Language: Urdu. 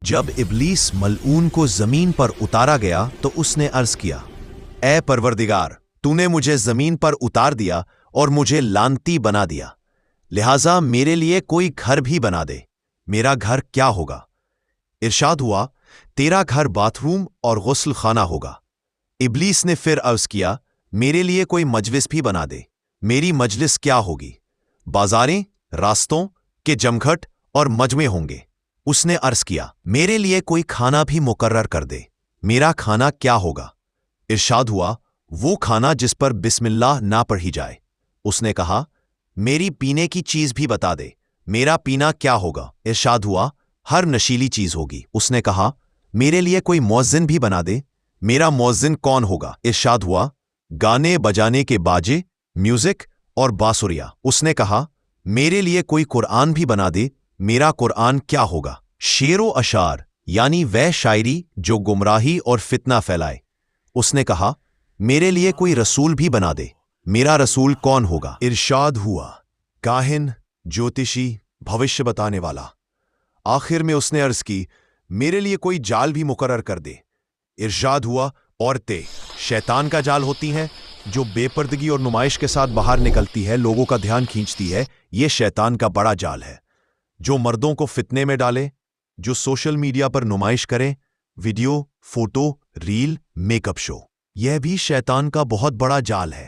جب ابلیس ملعون کو زمین پر اتارا گیا تو اس نے عرض کیا، اے پروردگار، تو نے مجھے زمین پر اتار دیا اور مجھے لعنتی بنا دیا، لہٰذا میرے لیے کوئی گھر بھی بنا دے۔ میرا گھر کیا ہوگا؟ ارشاد ہوا، تیرا گھر باتھ روم اور غسل خانہ ہوگا۔ ابلیس نے پھر عرض کیا، میرے لیے کوئی مجلس بھی بنا دے۔ میری مجلس کیا ہوگی؟ بازاریں، راستوں کے جمگھٹ اور مجمع ہوں گے۔ اس نے عرض کیا، میرے لیے کوئی کھانا بھی مقرر کر دے۔ میرا کھانا کیا ہوگا؟ ارشاد ہوا، وہ کھانا جس پر بسم اللہ نہ پڑھی جائے۔ اس نے کہا، میری پینے کی چیز بھی بتا دے۔ میرا پینا کیا ہوگا؟ ارشاد ہوا، ہر نشیلی چیز ہوگی۔ اس نے کہا، میرے لیے کوئی مؤذن بھی بنا دے۔ میرا مؤذن کون ہوگا؟ ارشاد ہوا، گانے بجانے کے باجے، میوزک اور بانسریاں۔ اس نے کہا، میرے لیے کوئی قرآن بھی بنا دے۔ میرا قرآن کیا ہوگا؟ شعر و اشعار، یعنی وہ شاعری جو گمراہی اور فتنہ پھیلائے۔ اس نے کہا، میرے لیے کوئی رسول بھی بنا دے۔ میرا رسول کون ہوگا؟ ارشاد ہوا، کاہن، جوتشی، بھوشیہ بتانے والا۔ آخر میں اس نے عرض کی، میرے لیے کوئی جال بھی مقرر کر دے۔ ارشاد ہوا، عورتیں شیطان کا جال ہوتی ہیں جو بے پردگی اور نمائش کے ساتھ باہر نکلتی ہے، لوگوں کا دھیان کھینچتی ہے۔ یہ شیطان کا بڑا جال ہے جو مردوں کو فتنے میں ڈالے، جو سوشل میڈیا پر نمائش کریں، video, photo, reel, make up show. یہ بھی شیطان کا بہت بڑا جال ہے۔